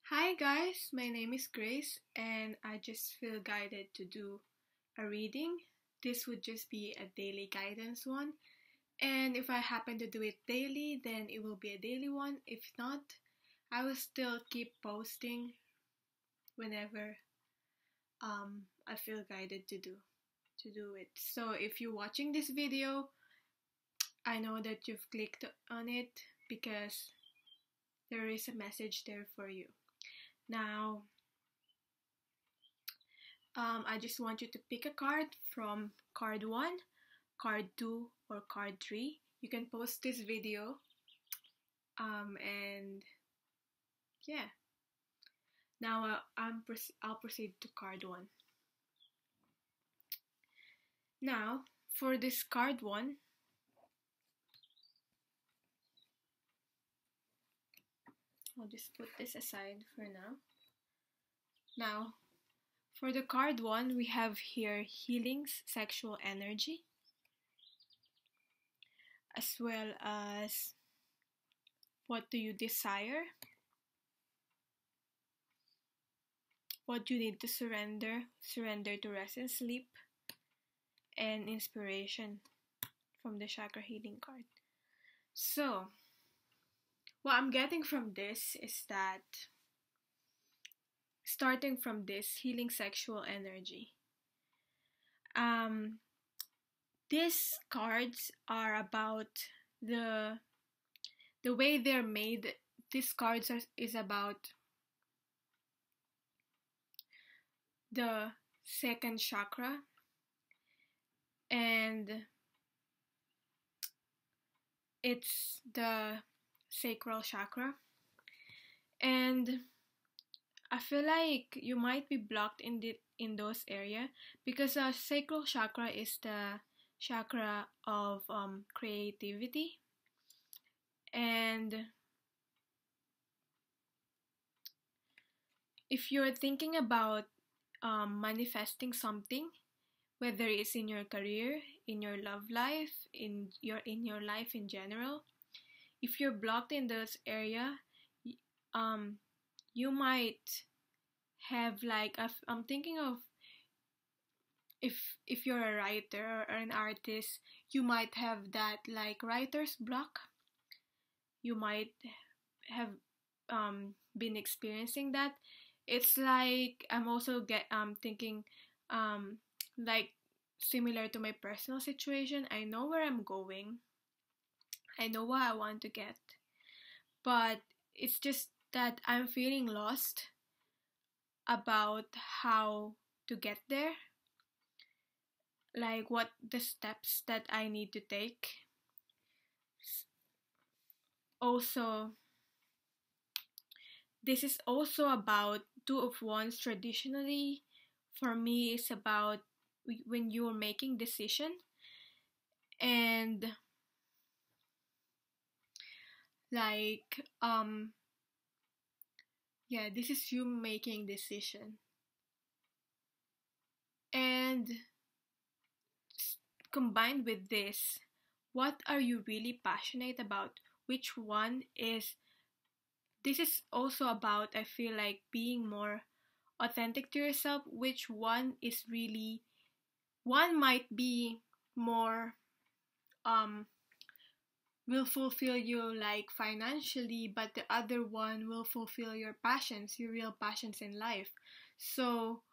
Hi guys, my name is Grace and I just feel guided to do a reading. This would just be a daily guidance one, and if I happen to do it daily, then it will be a daily one. If not, I will still keep posting whenever I feel guided to do it. So if you're watching this video, I know that you've clicked on it because there is a message there for you. Now, I just want you to pick a card from card 1, card 2, or card 3. You can post this video. And yeah. Now I'll proceed to card 1. Now, for this card 1, I'll just put this aside for now. Now, for the card 1, we have here healing's sexual energy, as well as what do you desire, what you need to surrender to rest and sleep, and inspiration from the chakra healing card. So, what I'm getting from this is that starting from this healing sexual energy, these cards are about the way they're made. These cards is about the second chakra, and it's the sacral chakra. And I feel like you might be blocked in those areas because the sacral chakra is the chakra of creativity, and if you're thinking about manifesting something, whether it's in your career, in your love life, in your life in general, if you're blocked in those area, you might have like I'm thinking of if you're a writer or an artist, you might have that like writer's block. You might have been experiencing that. It's like I'm also thinking like similar to my personal situation. I know where I'm going. I know what I want to get. But it's just that I'm feeling lost about how to get there. Like what the steps that I need to take. Also, this is also about Two of Wands. Traditionally, for me, it's about when you're making decision, and like yeah, this is you making decision, and combined with this, what are you really passionate about? Which one is this is also about, I feel like, being more authentic to yourself. Which one is really, one might be more will fulfill you like financially, but the other one will fulfill your passions, your real passions in life. So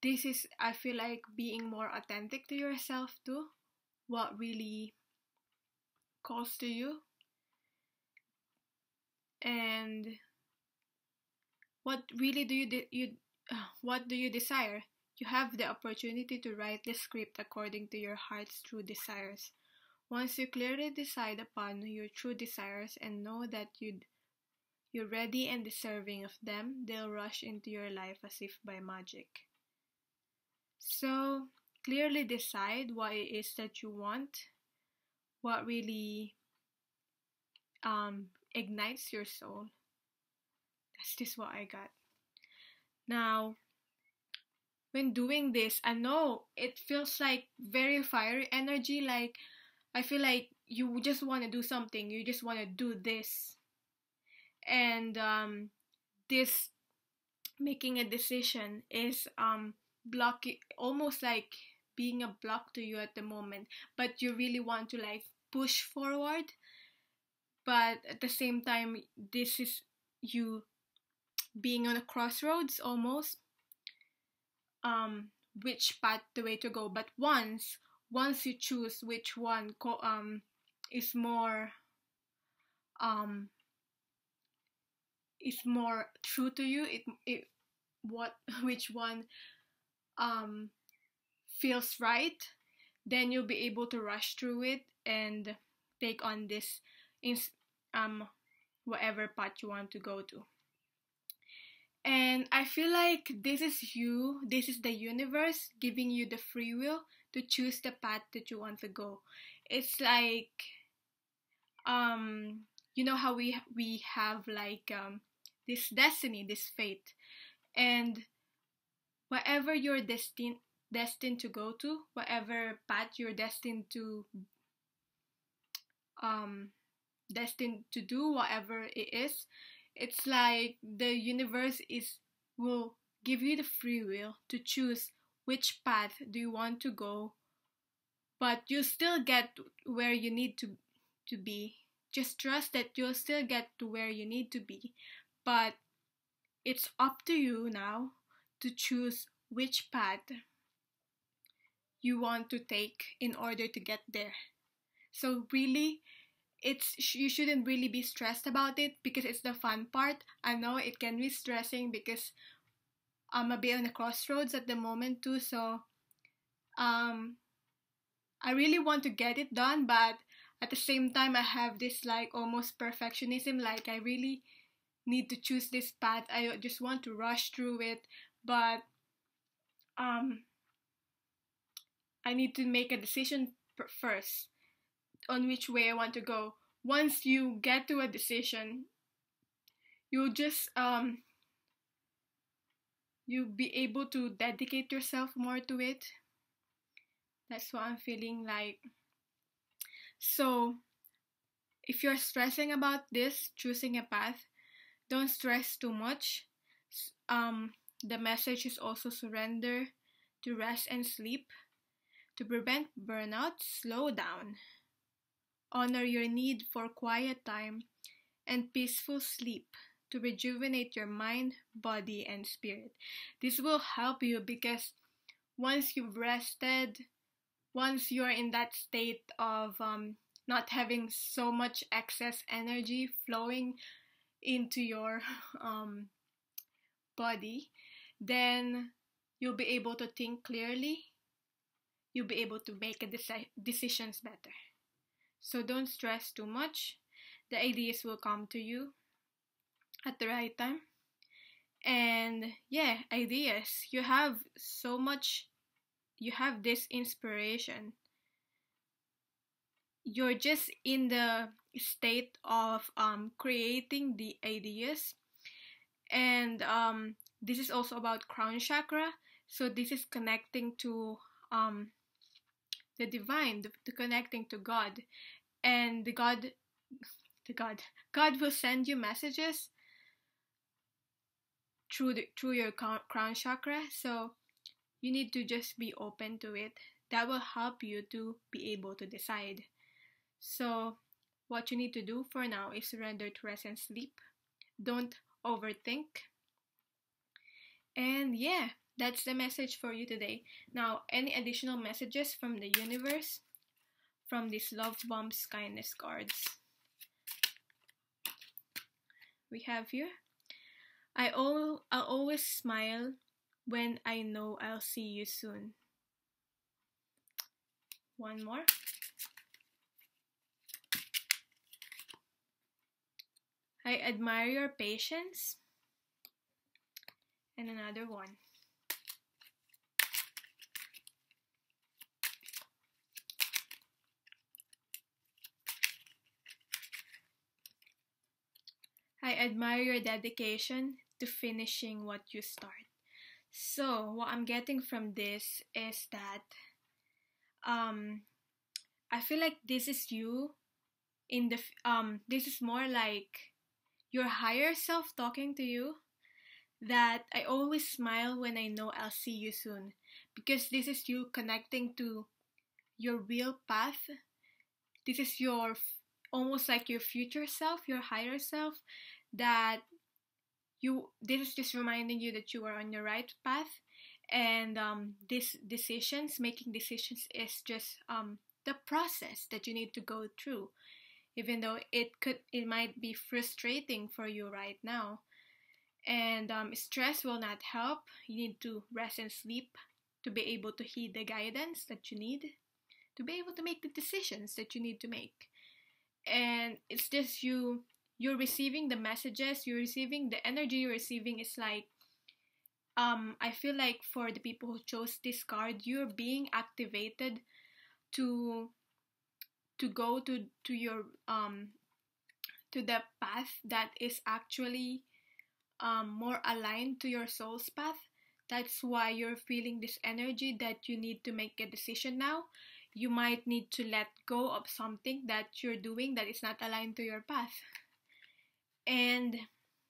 this is, I feel like, being more authentic to yourself too, what really calls to you, and what really do what do you desire. You have the opportunity to write the script according to your heart's true desires. Once you clearly decide upon your true desires and know that you're ready and deserving of them, they'll rush into your life as if by magic. So, clearly decide what it is that you want, what really ignites your soul. That's just what I got. Now, when doing this, I know it feels like very fiery energy, like I feel like you just want to do something, you just want to do this. And this making a decision is blocking, almost like being a block to you at the moment, but you really want to like push forward, but at the same time this is you being on a crossroads almost, um which path the way to go. But once you choose which one is more um is more true to you, it what which one um feels right, then you'll be able to rush through it and take on this in whatever path you want to go to. And I feel like this is the universe giving you the free will to choose the path that you want to go. It's like, you know how we have like this destiny, this fate, and whatever you're destined to go to, whatever path you're um destined to do, whatever it is, it's like the universe is will give you the free will to choose which path do you want to go, but you still get where you need to be. Just trust that you'll still get to where you need to be, but it's up to you now to choose which path you want to take in order to get there. So really, you shouldn't really be stressed about it because it's the fun part. I know it can be stressing because I'm a bit on the crossroads at the moment too, so um I really want to get it done, but at the same time I have this like almost perfectionism, like I really need to choose this path. I just want to rush through it, but um I need to make a decision first on which way I want to go. Once you get to a decision, you'll just you'll be able to dedicate yourself more to it. That's what I'm feeling like. So if you're stressing about this, choosing a path, don't stress too much. The message is also surrender to rest and sleep. To prevent burnout, slow down. Honor your need for quiet time and peaceful sleep to rejuvenate your mind, body, and spirit. This will help you because once you've rested, once you're in that state of not having so much excess energy flowing into your body, then you'll be able to think clearly. You'll be able to make decisions better. So don't stress too much. The ideas will come to you at the right time. And yeah, ideas. You have so much, you have this inspiration. You're just in the state of creating the ideas. And this is also about crown chakra. So this is connecting to the divine, the connecting to God. And God will send you messages through your crown chakra. So you need to just be open to it. That will help you to be able to decide. So what you need to do for now is surrender to rest and sleep. Don't overthink. And yeah, that's the message for you today. Now, any additional messages from the universe, from these love bombs kindness cards we have here? I'll always smile when I know I'll see you soon. One more. I admire your patience. And another one. I admire your dedication to finishing what you start. So, what I'm getting from this is that I feel like this is you in this is more like your higher self talking to you, that I always smile when I know I'll see you soon, because this is you connecting to your real path. This is your almost like your future self, your higher self, that this is just reminding you that you are on your right path. And this decisions making decisions is just the process that you need to go through, even though it might be frustrating for you right now. And stress will not help. You need to rest and sleep to be able to heed the guidance that you need, to be able to make the decisions that you need to make. And it's just you're receiving the messages, you're receiving the energy you're receiving. Is like I feel like for the people who chose this card, you're being activated to go to your to the path that is actually more aligned to your soul's path. That's why you're feeling this energy that you need to make a decision now. You might need to let go of something that you're doing that is not aligned to your path. And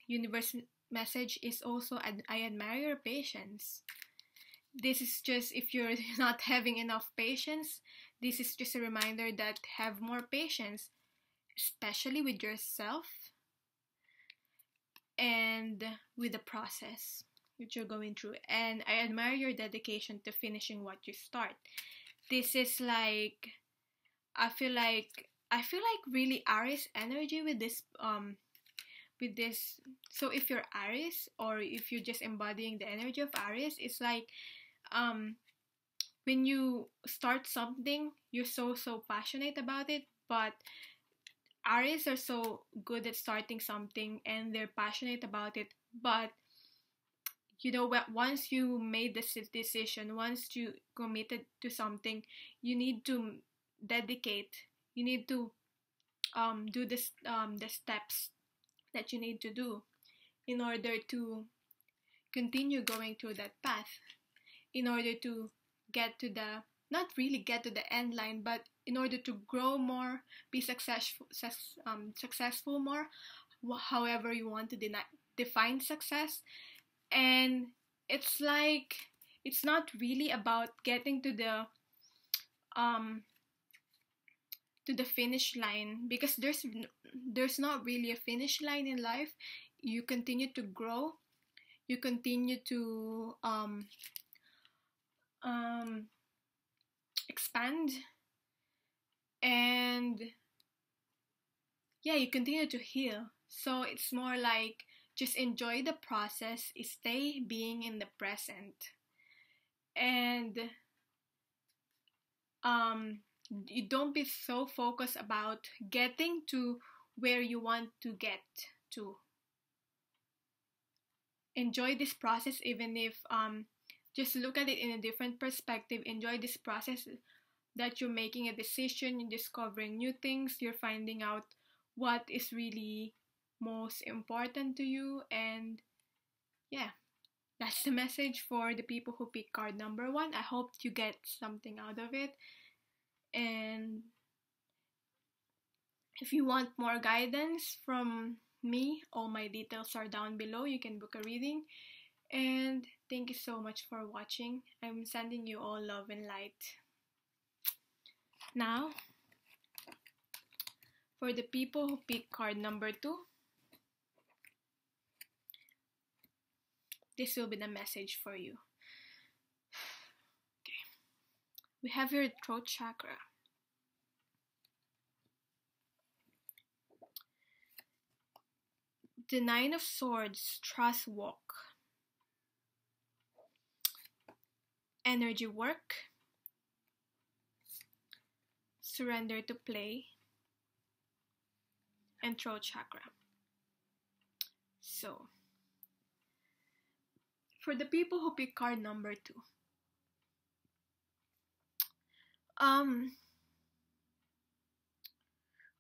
universe message is also, I admire your patience. This is just, if you're not having enough patience, this is just a reminder that have more patience, especially with yourself and with the process that you're going through. And I admire your dedication to finishing what you start. This is like, I feel like really Aries energy with this so if you're Aries, or if you're just embodying the energy of Aries, it's like when you start something, you're so passionate about it. But Aries are so good at starting something and they're passionate about it, but you know what, once you made this decision, once you committed to something, you need to dedicate, you need to do this the steps that you need to do in order to continue going through that path, in order to get to the, not really get to the end line, but in order to grow more, be successful more, however you want to define success. And it's like, it's not really about getting to the finish line, because there's not really a finish line in life. You continue to grow, you continue to expand, and yeah, you continue to heal. So it's more like, just enjoy the process, stay being in the present, and you don't be so focused about getting to where you want to get to. Enjoy this process, even if just look at it in a different perspective. Enjoy this process, that you're making a decision, you're discovering new things, you're finding out what is really most important to you. And yeah, that's the message for the people who pick card number 1. I hope you get something out of it. And if you want more guidance from me, all my details are down below. You can book a reading. And thank you so much for watching. I'm sending you all love and light. Now, for the people who pick card number 2, this will be the message for you. Okay. We have your throat chakra. The 9 of Swords, trust walk. Energy work. Surrender to play. And throat chakra. So, for the people who pick card number 2,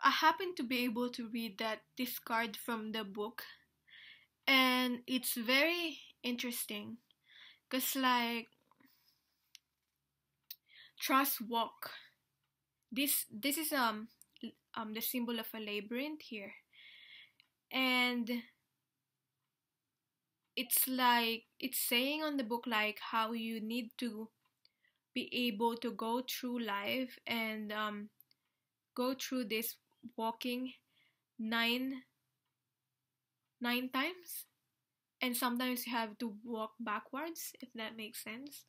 I happen to be able to read this card from the book, and it's very interesting, because like, trust walk, this is the symbol of a labyrinth here, and it's like it's saying on the book like how you need to be able to go through life and go through this walking nine nine times, and sometimes you have to walk backwards, if that makes sense.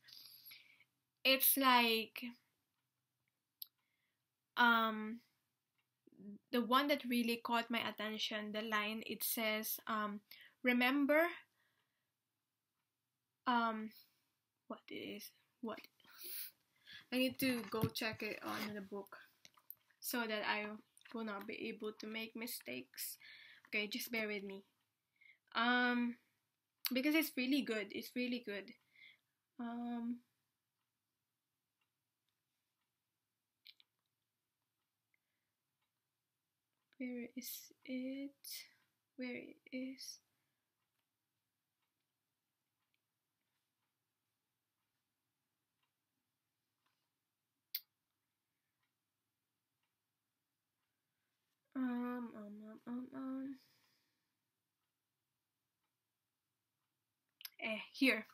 It's like um the one that really caught my attention, the line it says, remember, um what is what I need to go check it on the book so that I will not be able to make mistakes. Okay, just bear with me. Because it's really good. It's really good. Where is it? Where it is? Um, um, um, um, um. Here.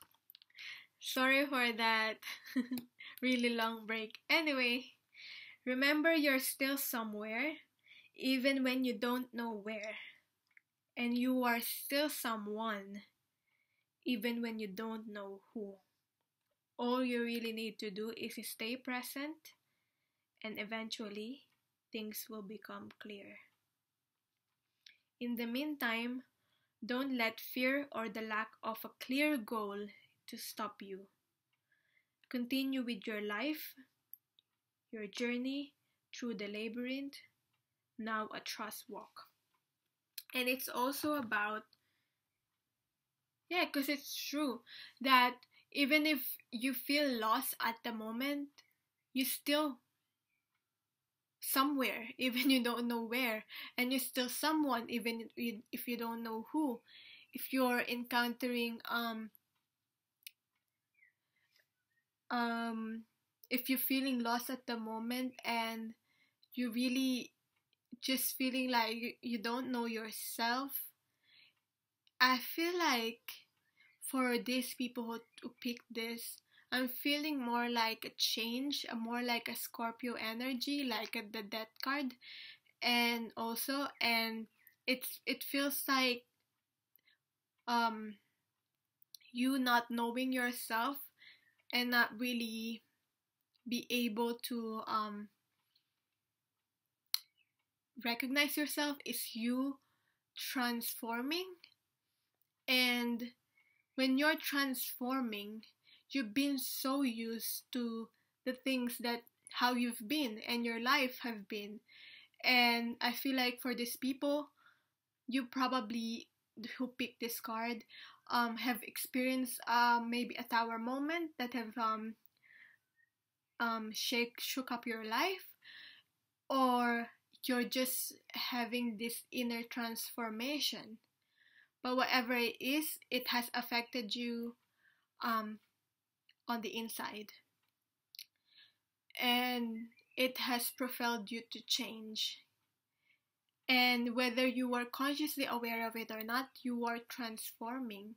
Sorry for that really long break. Anyway, remember you're still somewhere, even when you don't know where. And you are still someone, even when you don't know who. All you really need to do is stay present, and eventually, things will become clear. In the meantime, don't let fear or the lack of a clear goal to stop you. Continue with your life, your journey through the labyrinth, now a trust walk. And it's also about, yeah, because it's true that even if you feel lost at the moment, you still somewhere, even you don't know where, and you're still someone, even if you don't know who. If you're encountering um if you're feeling lost at the moment and you really just feeling like you don't know yourself, I feel like for these people who pick this, I'm feeling more like a change, more like a Scorpio energy, like the death card, and also, and it feels like um you not knowing yourself and not really be able to recognize yourself is you transforming. And when you're transforming, you've been so used to the things that how you've been and your life have been. And I feel like for these people, you probably who picked this card have experienced maybe a tower moment that have shook up your life, or you're just having this inner transformation. But whatever it is, it has affected you um, on the inside, and it has propelled you to change. And whether you are consciously aware of it or not, you are transforming.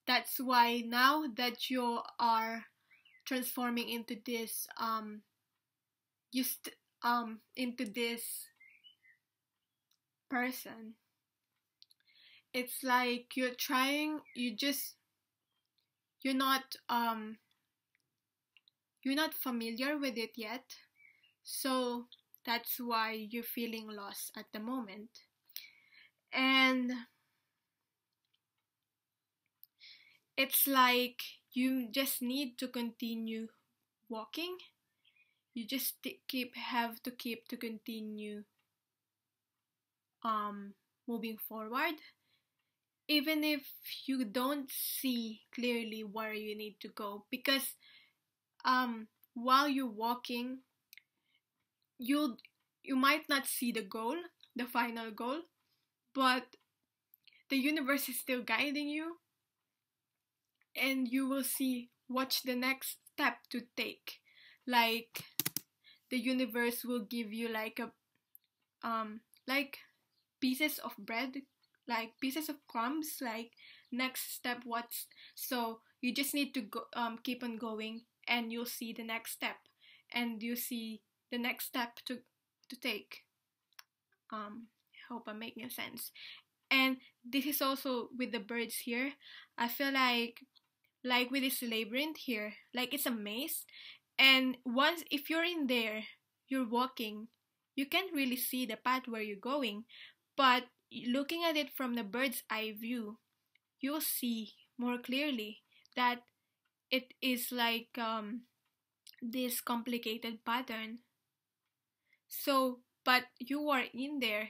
That's why now that you are transforming into this into this person, it's like you're trying, you're not you're not familiar with it yet, so that's why you're feeling lost at the moment. And it's like you just need to continue walking. You just have to keep to continue moving forward, even if you don't see clearly where you need to go, because while you're walking, you you might not see the goal, the final goal, but the universe is still guiding you, and you will see what's the next step to take. Like the universe will give you like pieces of bread, like pieces of crumbs, like next step, what's so you just need to go, keep on going, and you'll see the next step, and you see the next step to take. Hope I'm making sense. And this is also with the birds here. I feel like with this labyrinth here, like it's a maze, and once if you're in there, you're walking, you can't really see the path where you're going, but looking at it from the bird's eye view, you'll see more clearly that it is like this complicated pattern. So but you are in there,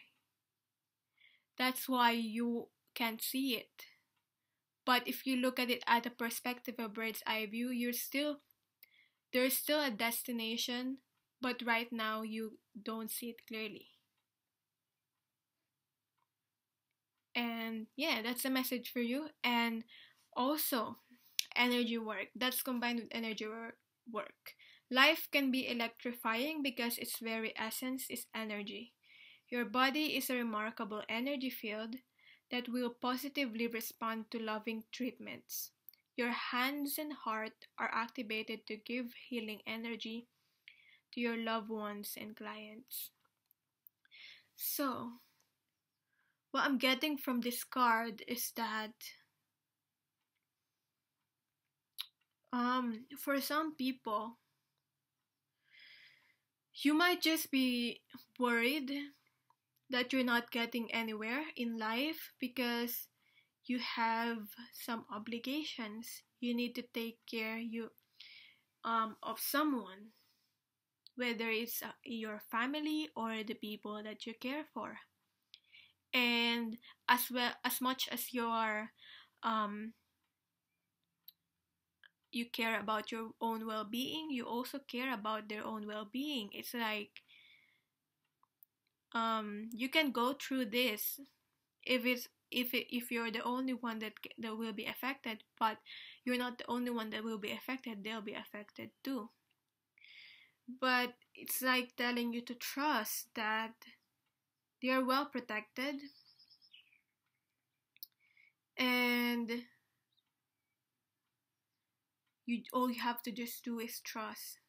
that's why you can't see it. But if you look at it at the perspective of bird's eye view, there's still a destination, but right now you don't see it clearly. And yeah, that's a message for you. And also, energy work. That's combined with energy work. Life can be electrifying because its very essence is energy. Your body is a remarkable energy field that will positively respond to loving treatments. Your hands and heart are activated to give healing energy to your loved ones and clients. So, what I'm getting from this card is that for some people, you might just be worried that you're not getting anywhere in life because you have some obligations. You need to take care of someone, whether it's your family or the people that you care for. And as well, as much as um you care about your own well-being, you also care about their own well-being. It's like you can go through this if you're the only one that will be affected, but you're not the only one that will be affected, they'll be affected too. But it's like telling you to trust that they are well protected, and all you have to just do is trust.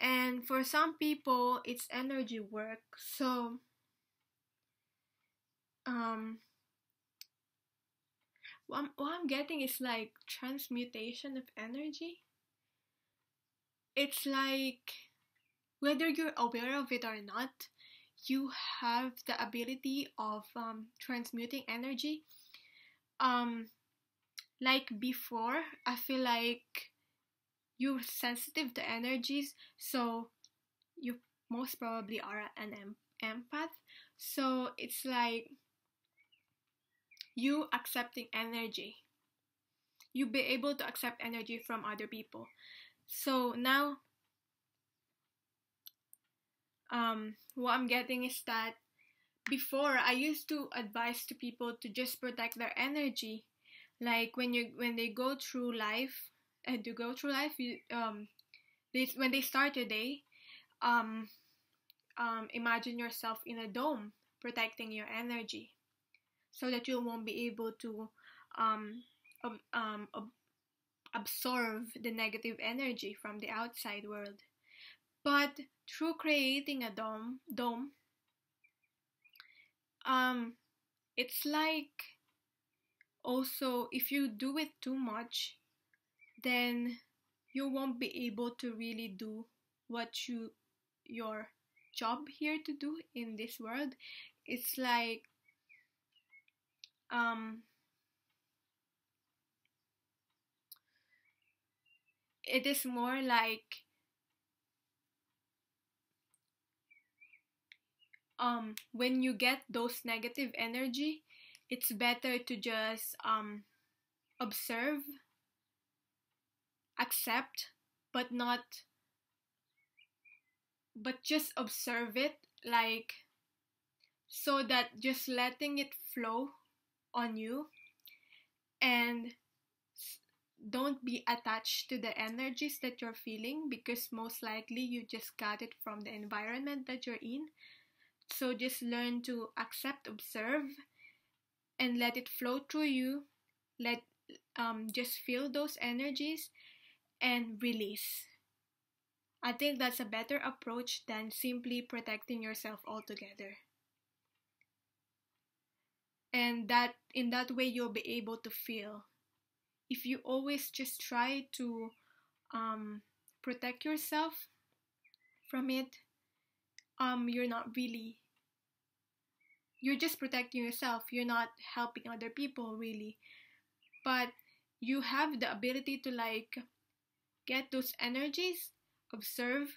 And for some people, it's energy work. So what I'm getting is like transmutation of energy. It's like whether you're aware of it or not, you have the ability of transmuting energy. Like before, I feel like you're sensitive to energies, so you most probably are an empath. So it's like you accepting energy. You be able to accept energy from other people. So now, what I'm getting is that before I used to advise to people to just protect their energy, like when they go through life, you when they start a day, um, imagine yourself in a dome protecting your energy, so that you won't be able to um, absorb the negative energy from the outside world. But through creating a dome, um, it's like also if you do it too much, then you won't be able to really do what your job here to do in this world. It's like um it is more like when you get those negative energy, it's better to just observe, accept, but not but just observe it, like, so that just letting it flow on you, and don't be attached to the energies that you're feeling, because most likely you just got it from the environment that you're in. So just learn to accept, observe, and let it flow through you. Let just feel those energies and release. I think that's a better approach than simply protecting yourself altogether. And that in that way you'll be able to feel. If you always just try to protect yourself from it, you're not really, you're just protecting yourself. You're not helping other people really. But you have the ability to like get those energies, observe.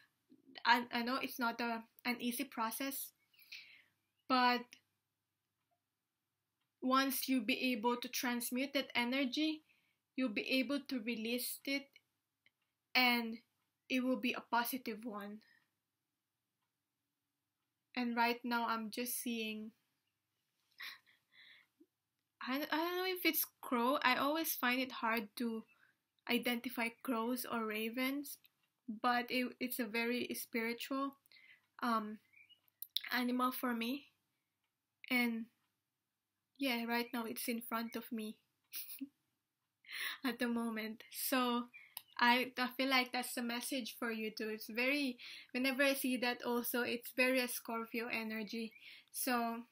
I know it's not an easy process, but once you be able to transmute that energy, you'll be able to release it, and it will be a positive one. And right now I'm just seeing, I don't know if it's crow. I always find it hard to identify crows or ravens, but it's a very spiritual um animal for me. And yeah, right now it's in front of me at the moment. So I feel like that's a message for you too. It's very, whenever I see that also, it's very a Scorpio energy. So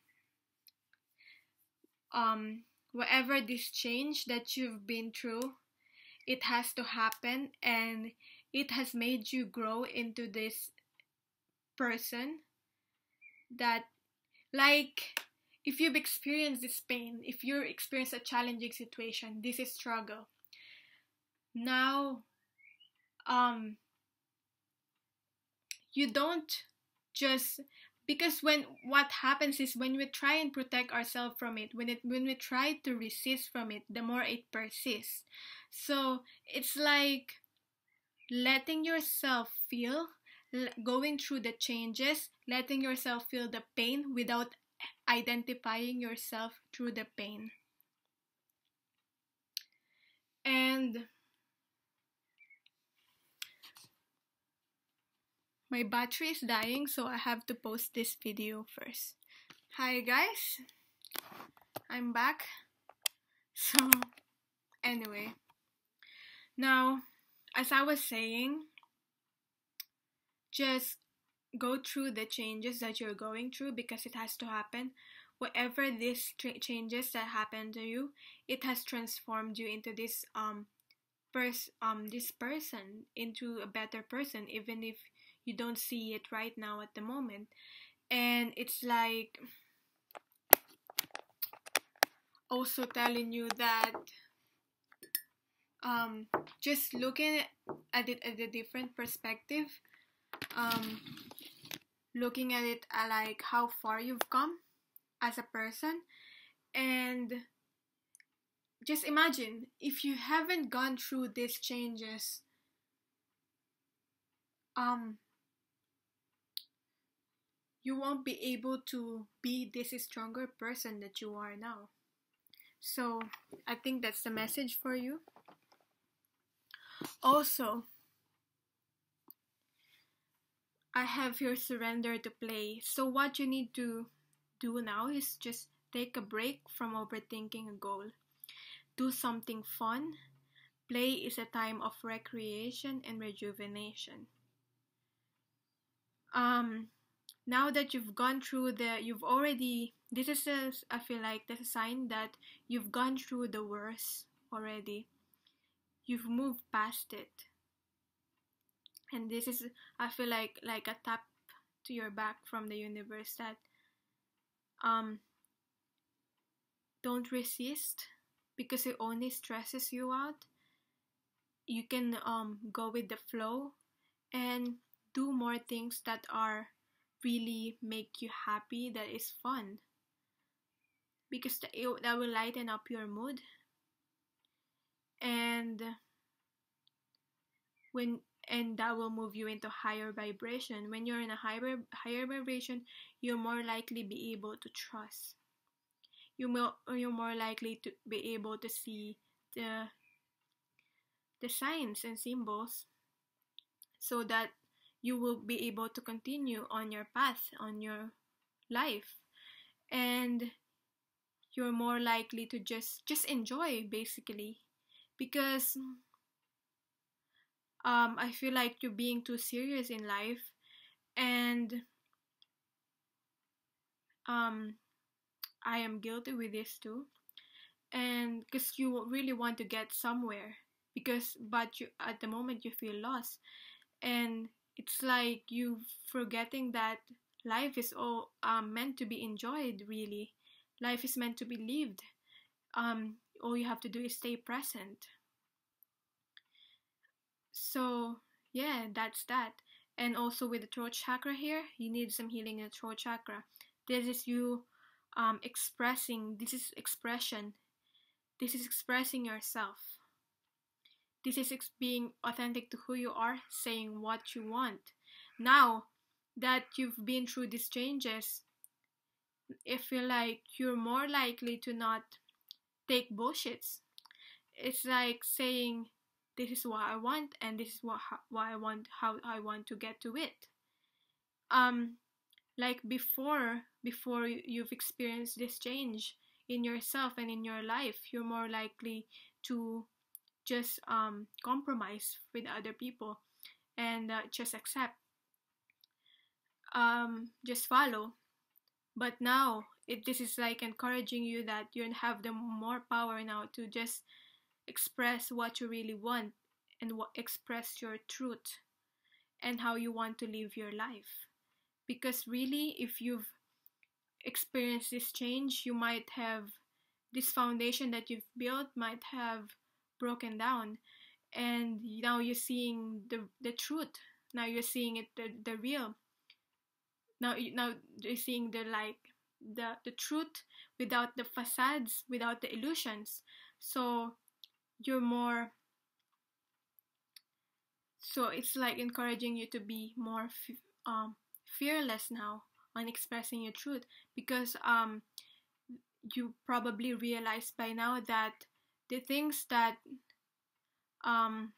whatever this change that you've been through, it has to happen, and it has made you grow into this person that, like, if you've experienced this pain, if you experience a challenging situation, this is struggle. Now, you don't just, because when what happens is when we try and protect ourselves from it, when we try to resist from it, the more it persists. So it's like letting yourself feel, going through the changes, letting yourself feel the pain without identifying yourself through the pain. And my battery is dying, so I have to post this video first. Hi guys, I'm back. So anyway, now as I was saying, just go through the changes that you're going through, because it has to happen. Whatever these changes that happen to you, it has transformed you into this this person, into a better person, even if you don't see it right now at the moment. And it's like also telling you that just looking at it at a different perspective, looking at it like how far you've come as a person. And just imagine if you haven't gone through these changes, you won't be able to be this stronger person that you are now. So I think that's the message for you. Also, I have your surrender to play. So what you need to do now is just take a break from overthinking a goal. Do something fun. Play is a time of recreation and rejuvenation. Now that you've gone through this is I feel like that's a sign that you've gone through the worst already. You've moved past it. And this is, I feel like a tap to your back from the universe that don't resist, because it only stresses you out. You can go with the flow and do more things that are really make you happy, that is fun, because that will lighten up your mood. And that will move you into higher vibration. When you're in a higher vibration, you're more likely be able to trust. You're more likely to be able to see the signs and symbols, so that you will be able to continue on your path, on your life. And you're more likely to just enjoy, basically, because I feel like you're being too serious in life, and um I am guilty with this too, and because you really want to get somewhere, but you, at the moment, you feel lost, and it's like you forgetting that life is all meant to be enjoyed. Really, life is meant to be lived. All you have to do is stay present. So yeah, that's that. And also with the throat chakra here, you need some healing in the throat chakra. This is you expressing. This is expression. This is expressing yourself. This is being authentic to who you are, saying what you want. Now that you've been through these changes, I feel like you're more likely to not take bullshits. It's like saying, this is what I want, and this is what I want, how I want to get to it. Um, like before you've experienced this change in yourself and in your life, you're more likely to just compromise with other people and just accept, just follow. But now this is like encouraging you that you have the more power now to just express what you really want, and express your truth and how you want to live your life. Because really, if you've experienced this change, you might have this foundation that you've built might have broken down, and now you're seeing the truth. Now you're seeing it, the real. Now you're seeing the truth, without the facades, without the illusions. So you're more, so it's like encouraging you to be more fearless now on expressing your truth, because you probably realize by now that the things um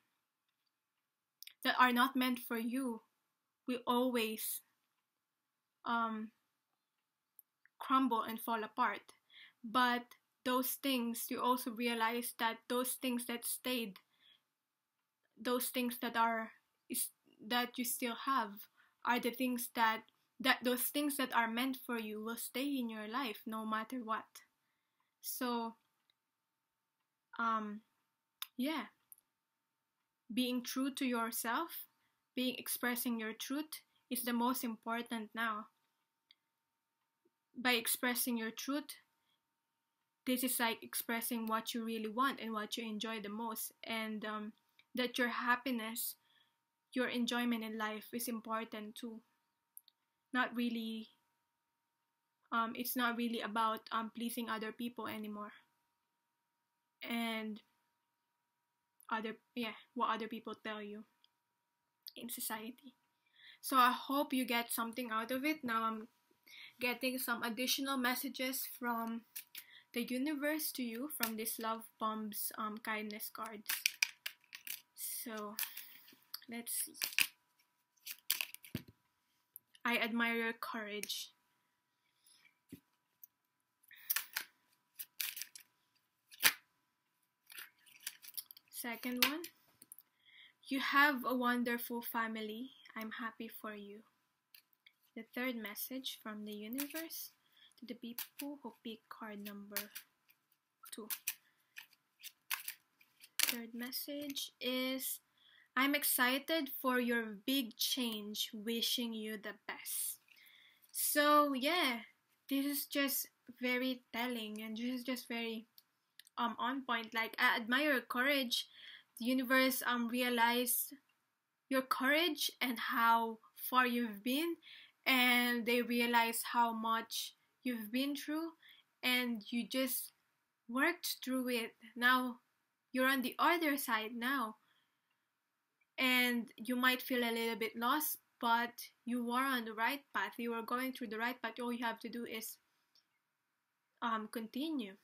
that are not meant for you will always um crumble and fall apart. But those things, you also realize that those things that stayed, those things that are is that you still have, are the things that those things that are meant for you will stay in your life no matter what. So um yeah, being true to yourself, being expressing your truth is the most important now. By expressing your truth, this is like expressing what you really want and what you enjoy the most, and that your happiness, your enjoyment in life is important too. Not really, it's not really about pleasing other people anymore, and what other people tell you in society. So I hope you get something out of it. Now I'm getting some additional messages from the universe to you from this love bombs kindness cards. So let's see. I admire your courage. Second one, you have a wonderful family. I'm happy for you. The third message from the universe to the people who pick card number 2. Third message is, I'm excited for your big change, wishing you the best. So yeah, this is just very telling, and this is just very on point. Like, I admire your courage. The universe realized your courage and how far you've been, and they realize how much you've been through, and you just worked through it. Now you're on the other side now, and you might feel a little bit lost, but you are on the right path. You are going through the right path. All you have to do is continue.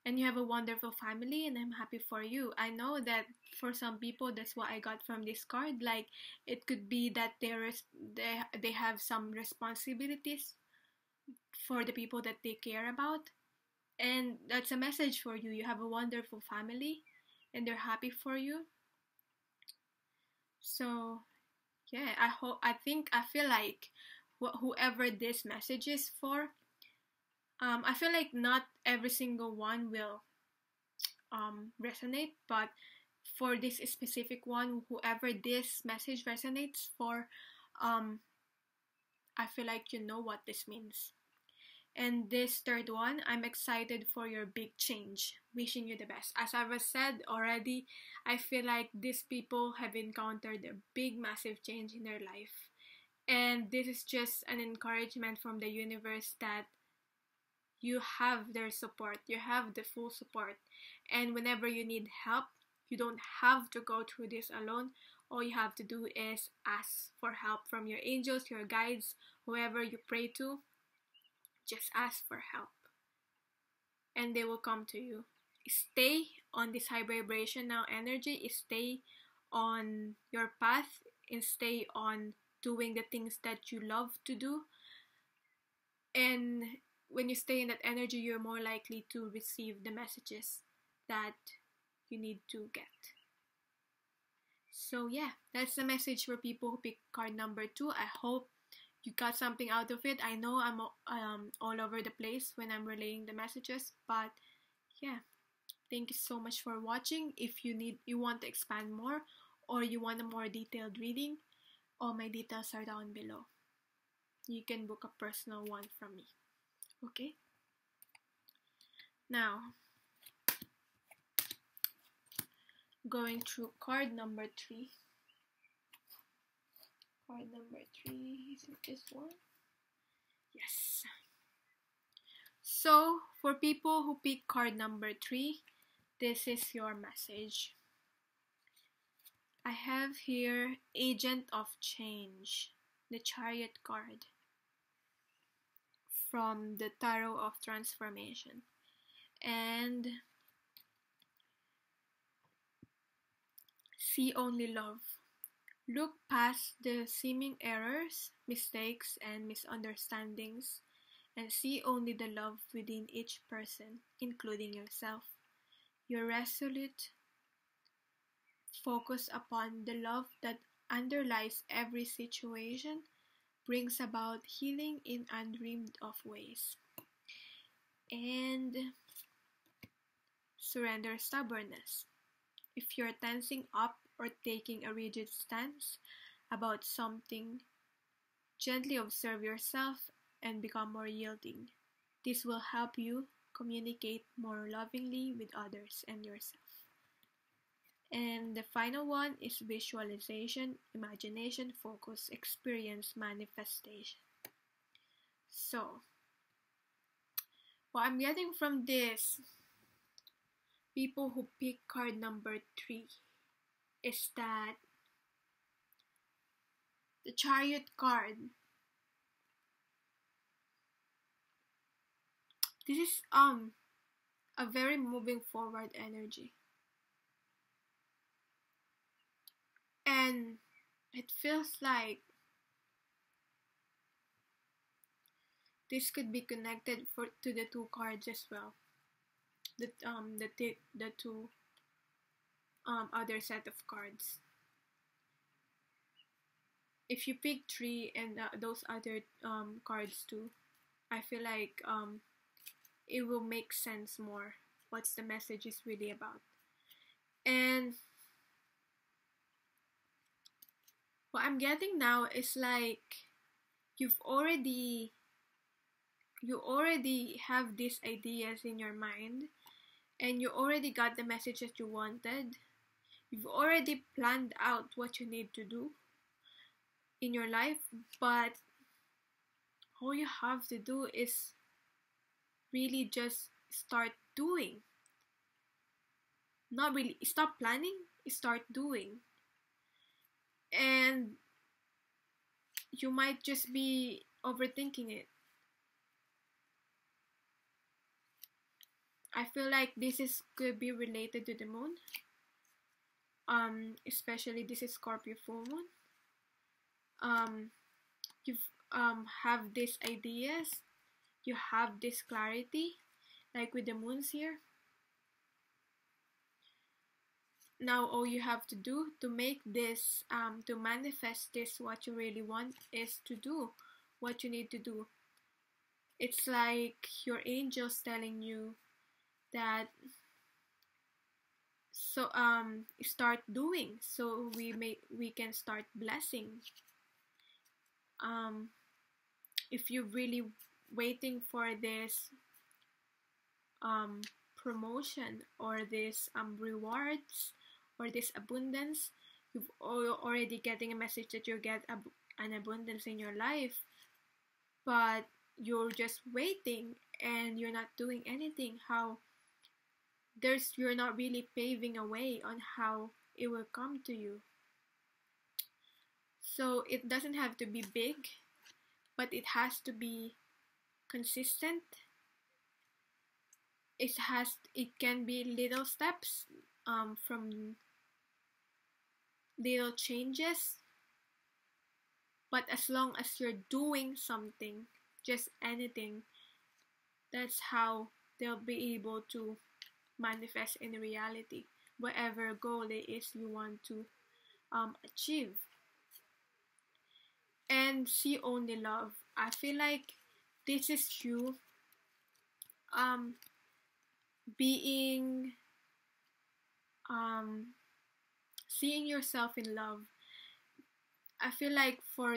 And you have a wonderful family, and I'm happy for you. I know that for some people, that's what I got from this card. Like, it could be that they have some responsibilities for the people that they care about, And that's a message for you. You have a wonderful family and they're happy for you. So yeah, I feel like whoever this message is for, I feel like not every single one will resonate, but for this specific one, whoever this message resonates for, I feel like you know what this means. And this third one, I'm excited for your big change. Wishing you the best. As I've said already, I feel like these people have encountered a big, massive change in their life. And this is just an encouragement from the universe that you have their support. You have the full support. And whenever you need help, you don't have to go through this alone. All you have to do is ask for help from your angels, your guides, whoever you pray to. Just ask for help and they will come to you. Stay on this high vibration now energy. Stay on your path and stay on doing the things that you love to do. And when you stay in that energy, you're more likely to receive the messages that you need to get. So yeah, that's the message for people who pick card number 2. I hope you got something out of it. I know I'm all over the place when I'm relaying the messages, but yeah, thank you so much for watching. If you want to expand more or you want a more detailed reading, all my details are down below. You can book a personal one from me. Okay? Now, going through card number 3. Card number 3, is it this one? Yes. So, for people who pick card number 3, this is your message. I have here Agent of Change, the Chariot card from the Tarot of Transformation. And see only love. Look past the seeming errors, mistakes, and misunderstandings, and see only the love within each person, including yourself. You're resolute. Focus upon the love that underlies every situation, brings about healing in undreamed of ways. And surrender stubbornness. If you're tensing up or taking a rigid stance about something, gently observe yourself and become more yielding. This will help you communicate more lovingly with others and yourself. And the final one is visualization, imagination, focus, experience, manifestation. So, what I'm getting from this, people who pick card number 3, is that the Chariot card, this is a very moving forward energy. And it feels like this could be connected to the 2 cards as well. The two other set of cards. If you pick 3 and those other cards too, I feel like it will make sense more what the message is really about. And what I'm getting now is like you already have these ideas in your mind and you already got the message that you wanted. You've already planned out what you need to do in your life, but all you have to do is really just start doing. Not really stop planning, start doing. And you might just be overthinking it. I feel like could be related to the moon. Especially this is Scorpio full moon. You've have these ideas, you have this clarity, like with the moons here. Now all you have to do to make this, to manifest this, what you really want, is to do what you need to do. It's like your angels telling you that, so start doing, so we can start blessing. If you're really waiting for this promotion or this rewards or this abundance, you've already getting a message that you'll get an abundance in your life, but you're just waiting and you're not doing anything. You're not really paving a way on how it will come to you. So it doesn't have to be big, but it has to be consistent. It can be little steps, from little changes, but as long as you're doing something, just anything, that's how they'll be able to manifest in reality whatever goal it is you want to achieve. And see only love. I feel like this is you being seeing yourself in love. I feel like for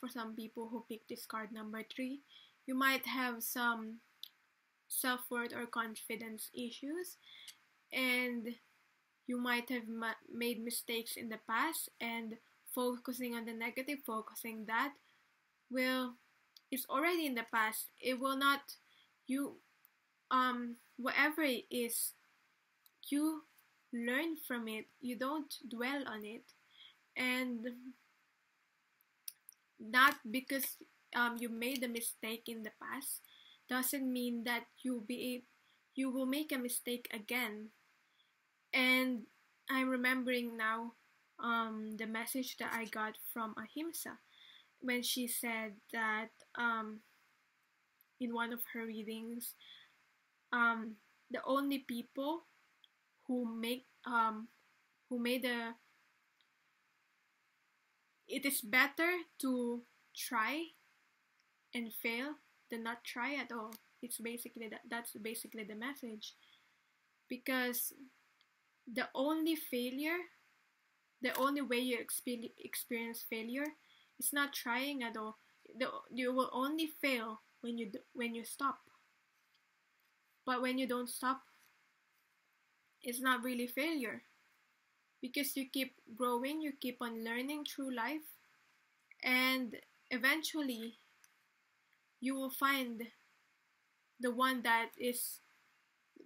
some people who pick this card number 3, you might have some self-worth or confidence issues, and you might have made mistakes in the past, and focusing on the negative, focusing that, it's already in the past. It will not, whatever it is, you learn from it, you don't dwell on it. And not because you made a mistake in the past doesn't mean that you will make a mistake again. And I'm remembering now the message that I got from Ahimsa when she said that in one of her readings, the only people who made it is better to try and fail than not try at all. It's basically that's basically the message, because the only way you experience failure is not trying at all. You will only fail when you stop. But when you don't stop, it's not really failure, because you keep growing, you keep on learning through life, and eventually you will find the one that is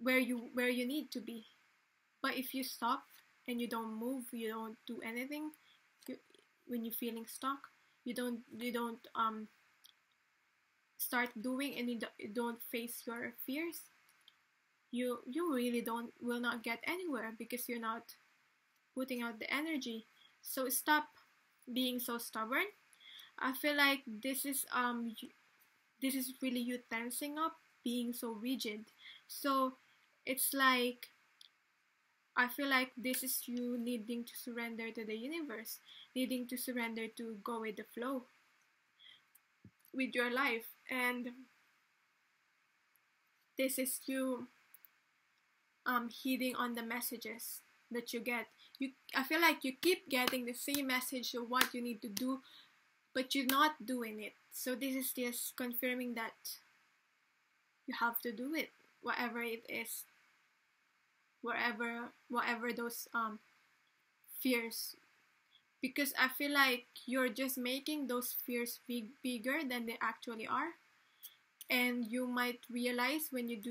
where you need to be. But if you stop and you don't move, you don't do anything, when you're feeling stuck, you don't start doing, and you don't face your fears, you really will not get anywhere, because you're not putting out the energy. So stop being so stubborn. I feel like this is really you tensing up, being so rigid. So it's like, I feel like this is you needing to surrender to the universe, needing to surrender to go with the flow with your life. And this is you heeding on the messages that you get. I feel like you keep getting the same message of what you need to do, but you're not doing it. So this is just confirming that you have to do it, whatever it is, whatever those fears, because I feel like you're just making those fears bigger than they actually are. And you might realize when you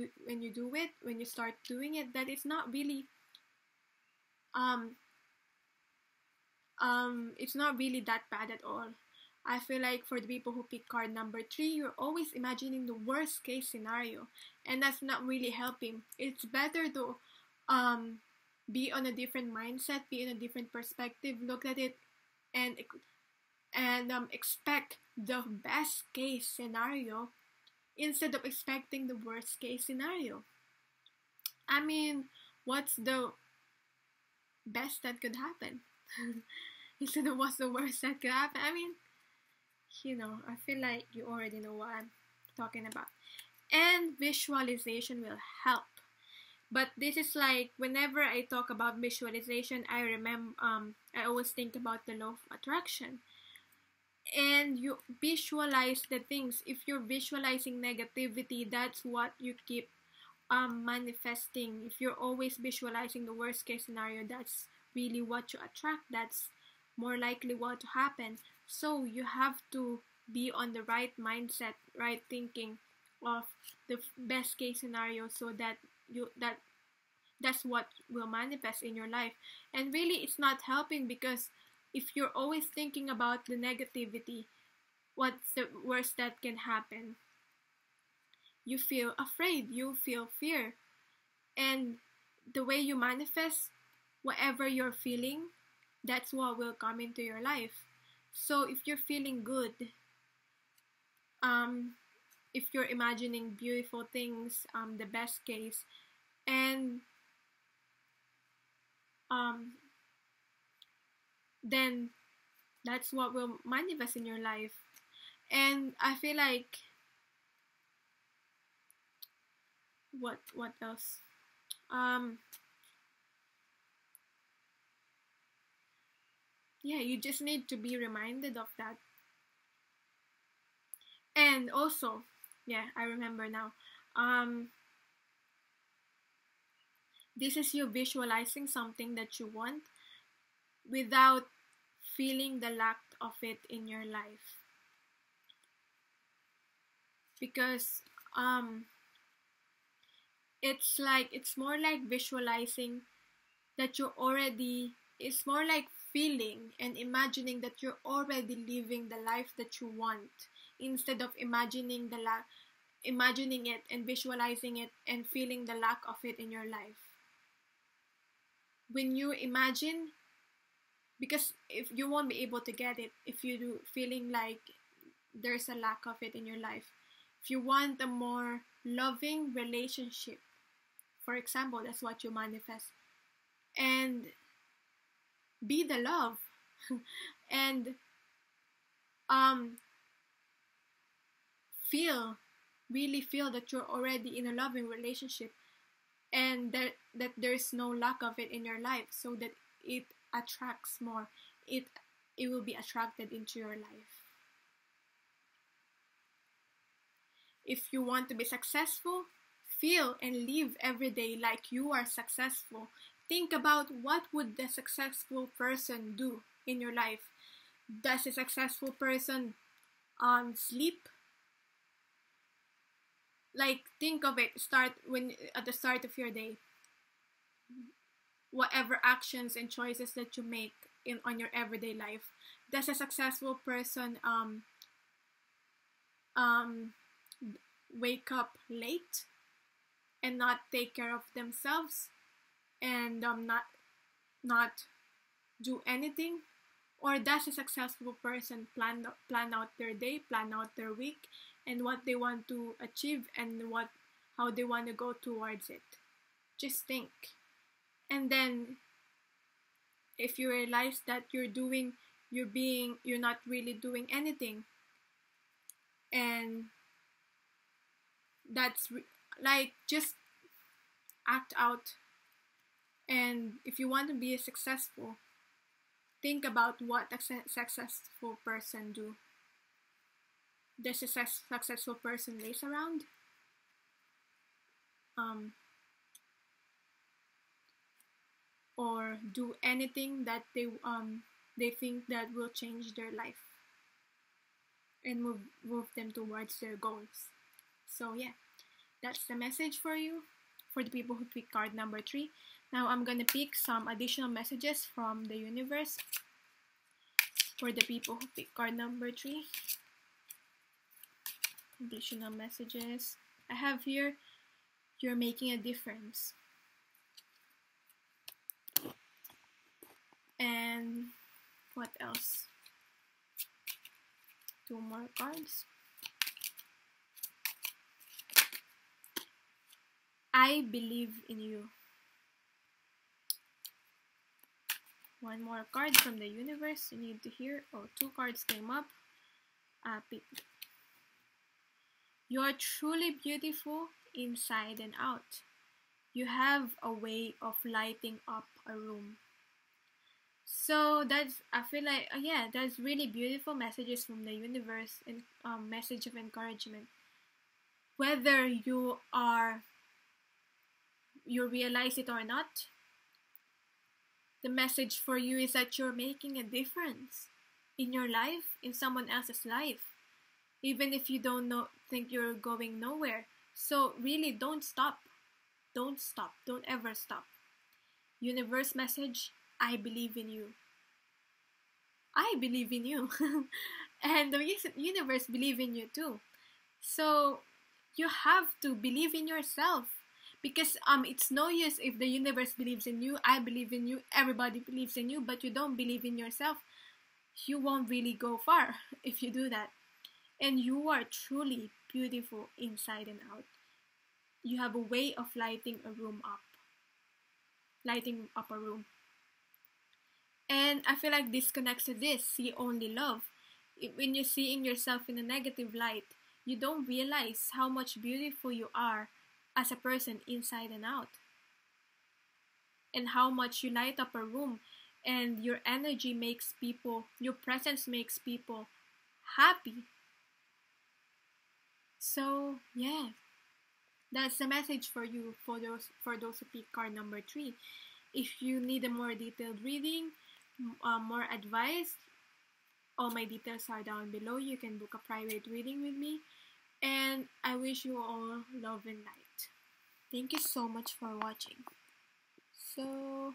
start doing it, that it's not really it's not really that bad at all. I feel like for the people who pick card number 3, you're always imagining the worst case scenario, and that's not really helping. It's better to be on a different mindset, be in a different perspective, look at it, and expect the best case scenario instead of expecting the worst case scenario. I mean, what's the best that could happen? Instead of what's the worst that could happen. I mean, I feel like you already know what I'm talking about. And visualization will help. But this is like, whenever I talk about visualization, I always think about the law of attraction. And you visualize the things. If you're visualizing negativity, that's what you keep manifesting. If you're always visualizing the worst case scenario, that's really what you attract. That's more likely what to happen. So you have to be on the right mindset, right thinking of the best case scenario, so that that's what will manifest in your life. And really, it's not helping, because if you're always thinking about the negativity, what's the worst that can happen? You feel afraid, you feel fear. And the way you manifest whatever you're feeling, that's what will come into your life. So if you're feeling good, if you're imagining beautiful things, the best case, and then that's what will manifest in your life. And I feel like, what else? Yeah, you just need to be reminded of that. And also, yeah, I remember now. This is you visualizing something that you want without feeling the lack of it in your life. Because it's more like visualizing that it's more like feeling and imagining that you're already living the life that you want, instead of imagining it and visualizing it and feeling the lack of it in your life. When you imagine, because if you won't be able to get it if you do feeling like there's a lack of it in your life. If you want a more loving relationship, for example, that's what you manifest. And be the love. And really feel that you're already in a loving relationship, and that there's no lack of it in your life, so that it attracts more. It will be attracted into your life. If you want to be successful, feel and live every day like you are successful. Think about, what would the successful person do in your life? Does a successful person sleep? Like, think of it, at the start of your day. Whatever actions and choices that you make on your everyday life, does a successful person wake up late and not take care of themselves, and not do anything? Or does a successful person plan out their day, plan out their week, and what they want to achieve, and how they want to go towards it? Just think. And then if you realize that you're not really doing anything, and that's like, just act out. And if you want to be successful, think about what a successful person do. Does a successful person laze around? Or do anything that they think that will change their life and move them towards their goals. So yeah, that's the message for you, for the people who pick card number 3. Now I'm gonna pick some additional messages from the universe for the people who pick card number 3. Additional messages. I have here, you're making a difference. And what else? 2 more cards. I believe in you. One more card from the universe you need to hear. Oh, two cards came up. You are truly beautiful inside and out. You have a way of lighting up a room. So that's, I feel like, yeah, that's really beautiful messages from the universe and message of encouragement. Whether you realize it or not, the message for you is that you're making a difference in your life, in someone else's life, even if you think you're going nowhere. So really, don't stop. Don't stop. Don't ever stop. Universe message, I believe in you. I believe in you. And the universe believe in you too. So you have to believe in yourself, because it's no use if the universe believes in you, I believe in you, everybody believes in you, but you don't believe in yourself. You won't really go far if you do that. And you are truly beautiful inside and out. You have a way of lighting a room. And I feel like this connects to this, see only love. When you're seeing yourself in a negative light, you don't realize how much beautiful you are as a person inside and out. And how much you light up a room, and your energy makes people, your presence makes people happy. So yeah, that's the message for you, for those who pick card number 3. If you need a more detailed reading, more advice, all my details are down below. You can book a private reading with me. And I wish you all love and light. Thank you so much for watching. So